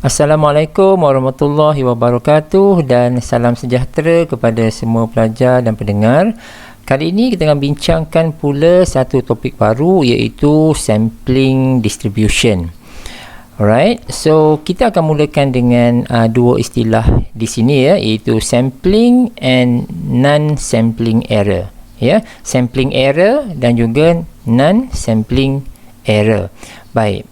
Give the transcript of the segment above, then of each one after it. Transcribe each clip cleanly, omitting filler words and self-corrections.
Assalamualaikum warahmatullahi wabarakatuh dan salam sejahtera kepada semua pelajar dan pendengar. Kali ini kita akan bincangkan pula satu topik baru iaitu sampling distribution. Alright, so kita akan mulakan dengan dua istilah di sini ya, iaitu sampling and non-sampling error. Ya, sampling error dan juga non-sampling error. Baik.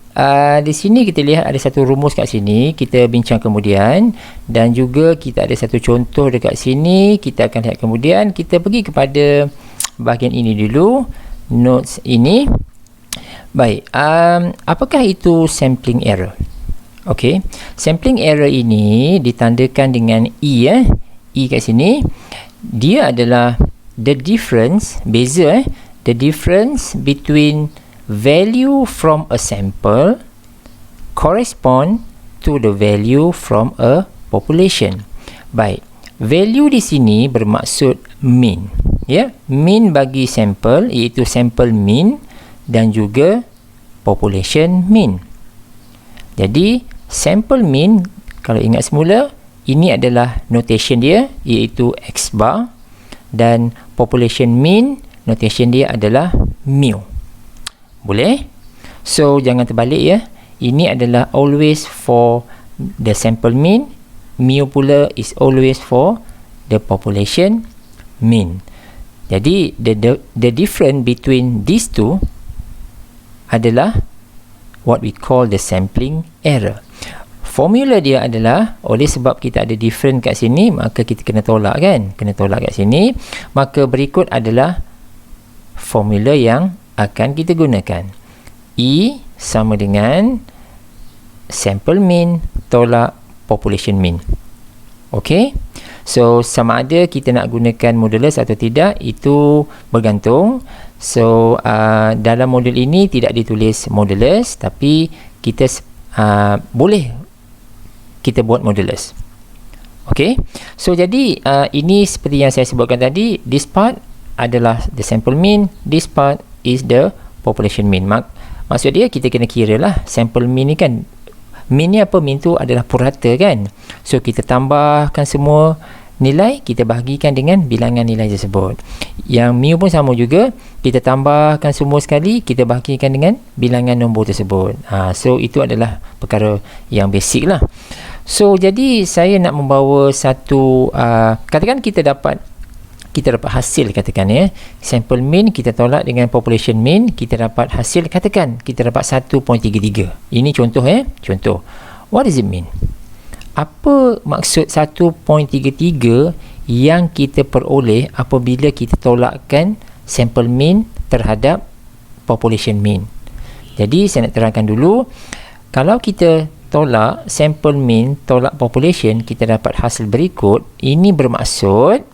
Di sini kita lihat ada satu rumus kat sini, kita bincang kemudian, dan juga kita ada satu contoh dekat sini, kita akan lihat kemudian. Kita pergi kepada bahagian ini dulu, notes ini. Baik, apakah itu sampling error? Okey, sampling error ini ditandakan dengan E ya. E kat sini, dia adalah the difference, beza the difference between value from a sample correspond to the value from a population. Baik, value di sini bermaksud mean, ya, mean bagi sampel iaitu sample mean dan juga population mean. Jadi sample mean, kalau ingat semula, ini adalah notation dia iaitu x bar, dan population mean notation dia adalah mu. Boleh? So, jangan terbalik ya. Ini adalah always for the sample mean. Mu pula is always for the population mean. Jadi, the difference between these two adalah what we call the sampling error. Formula dia adalah, oleh sebab kita ada different kat sini, maka kita kena tolak kan? Kena tolak kat sini. Maka berikut adalah formula yang akan kita gunakan. E sama dengan sample mean tolak population mean. Okey, so sama ada kita nak gunakan modulus atau tidak, itu bergantung. So dalam modul ini tidak ditulis modulus, tapi kita boleh kita buat modulus. Okey, so jadi ini seperti yang saya sebutkan tadi, this part adalah the sample mean, this part is the population mean. Maksud dia kita kena kira lah sample mean ni kan, mean ni apa, mean tu adalah purata kan. So kita tambahkan semua nilai, kita bahagikan dengan bilangan nilai tersebut. Yang mu pun sama juga, kita tambahkan semua sekali, kita bahagikan dengan bilangan nombor tersebut. So itu adalah perkara yang basic lah. So jadi saya nak membawa satu katakan kita dapat hasil, katakan ya, sample mean kita tolak dengan population mean, kita dapat hasil, katakan kita dapat 1.33. Ini contoh ya, contoh. What does it mean? Apa maksud 1.33 yang kita peroleh apabila kita tolakkan sample mean terhadap population mean? Jadi saya nak terangkan dulu, kalau kita tolak sample mean tolak population, kita dapat hasil berikut. Ini bermaksud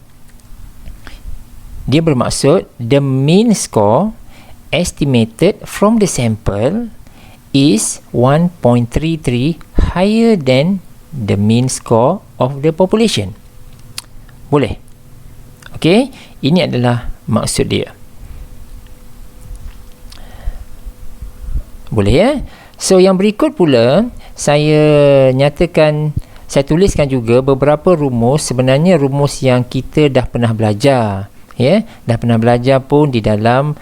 the mean score estimated from the sample is 1.33 higher than the mean score of the population. Boleh? Okey, ini adalah maksud dia. Boleh ya? So yang berikut pula saya tuliskan juga beberapa rumus, sebenarnya rumus yang kita dah pernah belajar. Ya, dah pernah belajar pun di dalam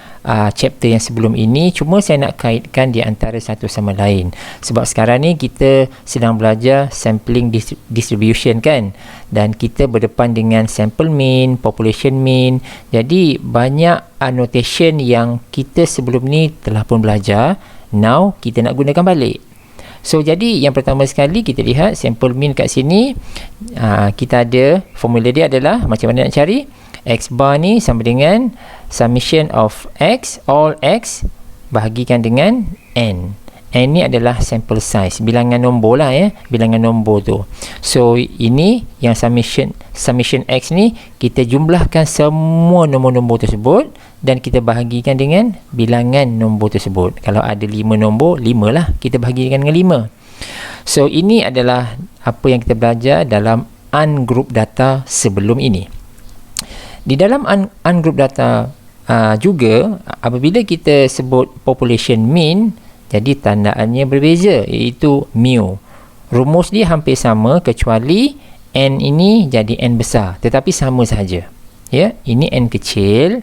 chapter yang sebelum ini, cuma saya nak kaitkan di antara satu sama lain. Sebab sekarang ni kita sedang belajar sampling distribution kan, dan kita berdepan dengan sample mean, population mean. Jadi banyak notation yang kita sebelum ni telah pun belajar, now kita nak gunakan balik. So jadi yang pertama sekali kita lihat sample mean kat sini. Kita ada formula dia adalah, macam mana nak cari? X bar ni sama dengan summation of x, all x, bahagikan dengan n. N ni adalah sample size, bilangan nombor lah ya, bilangan nombor tu. So ini yang summation x ni, kita jumlahkan semua nombor-nombor tersebut dan kita bahagikan dengan bilangan nombor tersebut. Kalau ada 5 nombor, 5 lah, kita bahagikan dengan 5. So ini adalah apa yang kita belajar dalam ungroup data sebelum ini. Di dalam ungroup data juga, apabila kita sebut population mean, jadi tandaannya berbeza, iaitu mu. rumus dia hampir sama kecuali n ini jadi n besar, tetapi sama sahaja. Ya, ini n kecil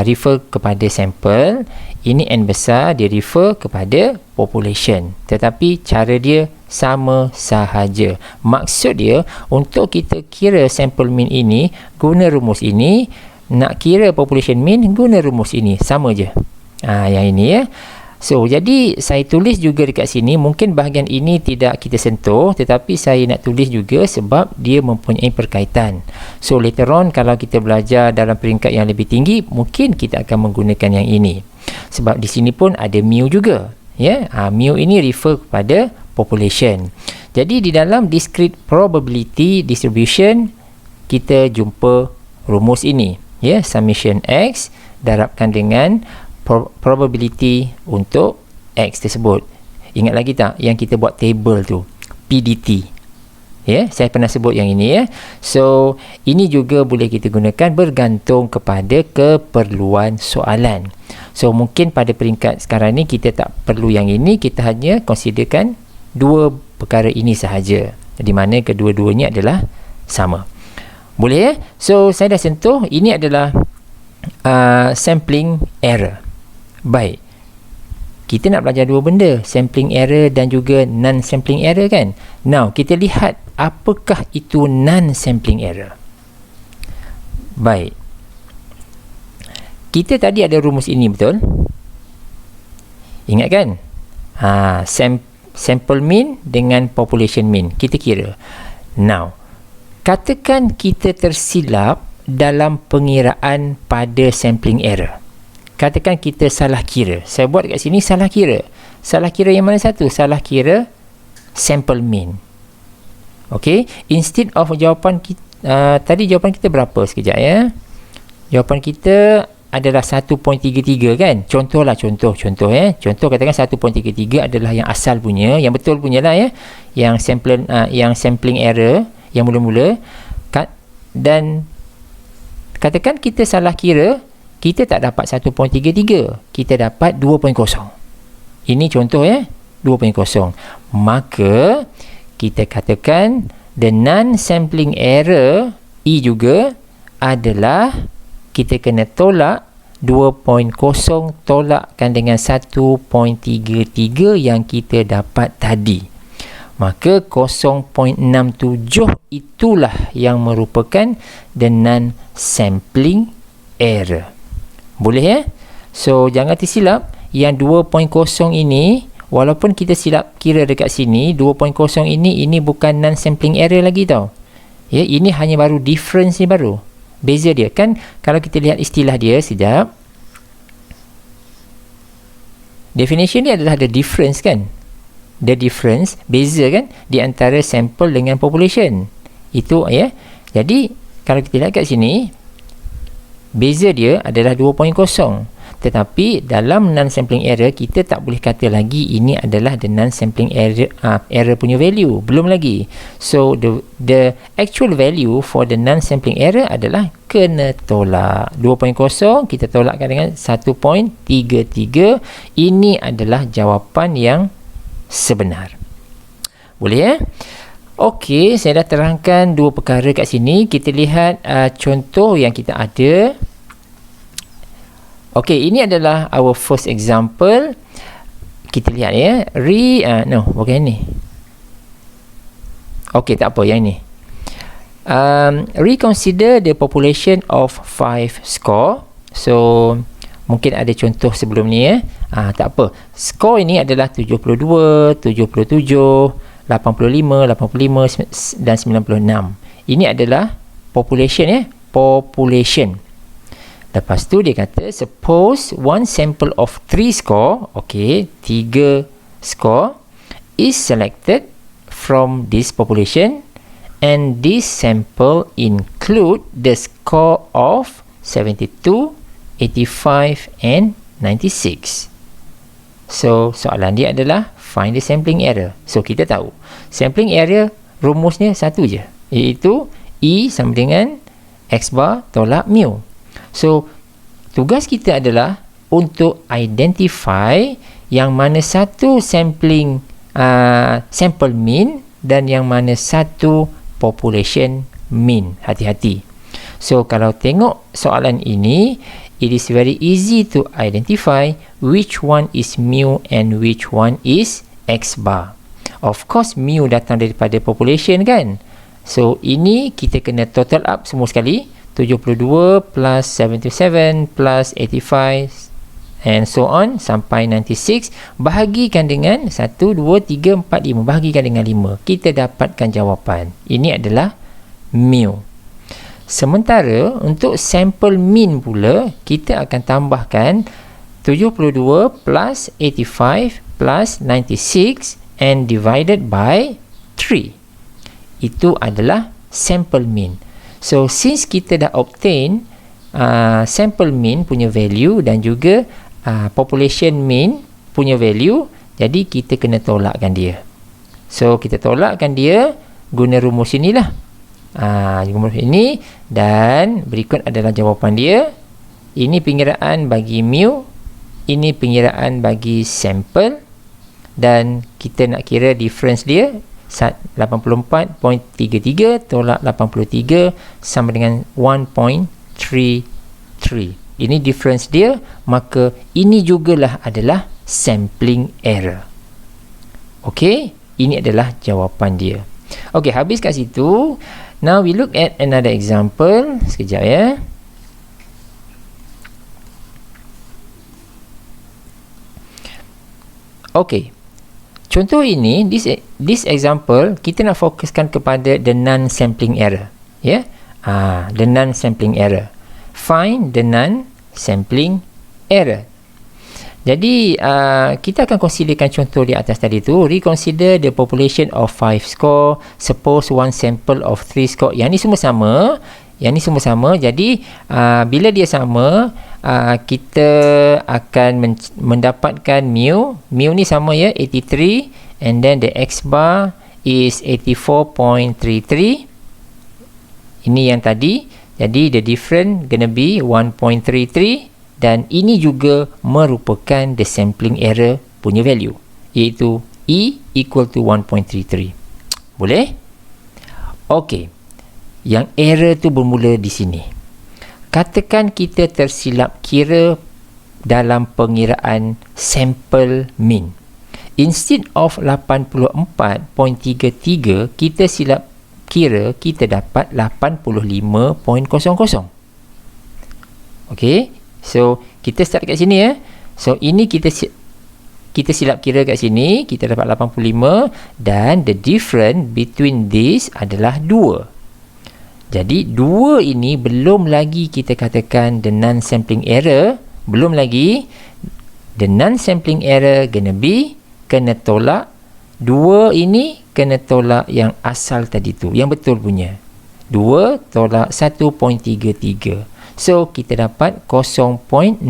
refer kepada sampel, ini n besar dia refer kepada population, tetapi cara dia sama sahaja. Maksud dia, untuk kita kira sampel mean ini guna rumus ini, nak kira population mean guna rumus ini, sama je. Yang ini ya. So, jadi saya tulis juga dekat sini, mungkin bahagian ini tidak kita sentuh, tetapi saya nak tulis juga sebab dia mempunyai perkaitan. So, later on kalau kita belajar dalam peringkat yang lebih tinggi, mungkin kita akan menggunakan yang ini. Sebab di sini pun ada mu juga. Ya, mu ini refer kepada population. Jadi di dalam discrete probability distribution kita jumpa rumus ini, ya, summation x darabkan dengan probability untuk x tersebut. Ingat lagi tak yang kita buat table tu, PDT. Ya, saya pernah sebut yang ini ya. So, ini juga boleh kita gunakan bergantung kepada keperluan soalan. So, mungkin pada peringkat sekarang ni kita tak perlu yang ini, kita hanya considerkan dua perkara ini sahaja, di mana kedua-duanya adalah sama. Boleh ya? So, saya dah sentuh, ini adalah sampling error. Baik. Kita nak belajar dua benda, sampling error dan juga non-sampling error kan? Now, kita lihat apakah itu non-sampling error. Baik. Kita tadi ada rumus ini, betul? Ingat kan? Sample mean dengan population mean. Kita kira. Now, katakan kita tersilap dalam pengiraan pada sampling error. Katakan kita salah kira. Saya buat kat sini salah kira. Salah kira yang mana satu? Salah kira sample mean. Okey, instead of jawapan kita tadi jawapan kita berapa sekejap ya? Jawapan kita adalah 1.33 kan? Contoh ya. Contoh katakan 1.33 adalah yang asal punya, yang betul punya lah ya. Yang sampling error yang mula-mula dan katakan kita salah kira, kita tak dapat 1.33, kita dapat 2.0. Ini contoh ya, 2.0. Maka kita katakan the non-sampling error E juga adalah kita kena tolak 2.0 tolakkan dengan 1.33 yang kita dapat tadi. Maka 0.67 itulah yang merupakan the non-sampling error. Boleh ya? So, jangan tersilap. Yang 2.0 ini, walaupun kita silap kira dekat sini, 2.0 ini bukan non-sampling error lagi tau. Ya, ini hanya baru difference ni baru. Beza dia. Kan, kalau kita lihat istilah dia sekejap. Definition ni adalah the difference kan? The difference, beza kan? Di antara sample dengan population. Itu ya. Jadi, kalau kita lihat kat sini, beza dia adalah 2.0. Tetapi dalam non-sampling error, kita tak boleh kata lagi ini adalah the non-sampling error punya value. Belum lagi. So, the actual value for the non-sampling error adalah kena tolak. 2.0 kita tolakkan dengan 1.33. Ini adalah jawapan yang sebenar. Boleh ya? Okey, saya dah terangkan dua perkara kat sini. Kita lihat contoh yang kita ada. Okey, ini adalah our first example. Kita lihat ya. Bukan ini. Okey, tak apa yang ini. Reconsider the population of 5 score. So, mungkin ada contoh sebelum ni ya. Tak apa. Skor ini adalah 72, 77, 85, 85 dan 96. Ini adalah population ya, population. Lepas tu dia kata suppose one sample of 3 score, okey, 3 score is selected from this population and this sample include the score of 72, 85 and 96. So, soalan dia adalah find the sampling error. So, kita tahu sampling error rumusnya satu je, iaitu E sama dengan X bar tolak mu. So, tugas kita adalah untuk identify yang mana satu sampling sample mean dan yang mana satu population mean. Hati-hati. So kalau tengok soalan ini, it is very easy to identify which one is mu and which one is x bar. Of course mu datang daripada population kan. So ini kita kena total up semua sekali, 72 plus 77 plus 85 and so on sampai 96, bahagikan dengan 1, 2, 3, 4, 5, bahagikan dengan 5, kita dapatkan jawapan. Ini adalah mu. Sementara untuk sample mean pula, kita akan tambahkan 72 plus 85 plus 96 and divided by 3. Itu adalah sample mean. So since kita dah obtain sample mean punya value dan juga population mean punya value, jadi kita kena tolakkan dia. So kita tolakkan dia guna rumus inilah. Rumus ini, dan berikut adalah jawapan dia. Ini pengiraan bagi mu, ini pengiraan bagi sample, dan kita nak kira difference dia 84.33 tolak 83 sama dengan 1.33. Ini difference dia, maka ini jugalah adalah sampling error. Okey, ini adalah jawapan dia. Okey, habis kat situ. Now we look at another example. Sekejap ya. Okey. Contoh ini, this example, kita nak fokuskan kepada the non-sampling error. Ya, the non-sampling error. Find the non-sampling error. Jadi, kita akan considerkan contoh di atas tadi tu. Reconsider the population of 5 score. Suppose one sample of 3 score. Yang ni semua sama. Jadi, bila dia sama, kita akan mendapatkan mu. Mu ni sama ya, 83. And then the x bar is 84.33. Ini yang tadi. Jadi, the difference gonna be 1.33. Dan ini juga merupakan the sampling error punya value, iaitu E equal to 1.33. Boleh? Okey. Yang error tu bermula di sini. Katakan kita tersilap kira dalam pengiraan sample mean. Instead of 84.33, kita silap kira kita dapat 85.00. Okey. So, kita start kat sini ya. So, ini kita silap kira kat sini, kita dapat 85 dan the difference between this adalah 2. Jadi, 2 ini belum lagi kita katakan the non-sampling error, belum lagi. The non-sampling error kena tolak 2 ini, kena tolak yang asal tadi tu, yang betul punya. 2 tolak 1.33. So, kita dapat 0.67.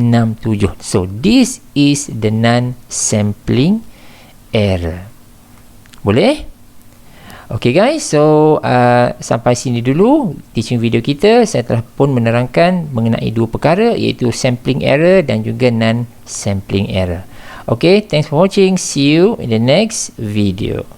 So, this is the non-sampling error. Boleh? Okay guys, so sampai sini dulu teaching video kita. Saya telah pun menerangkan mengenai dua perkara, iaitu sampling error dan juga non-sampling error. Okay, thanks for watching. See you in the next video.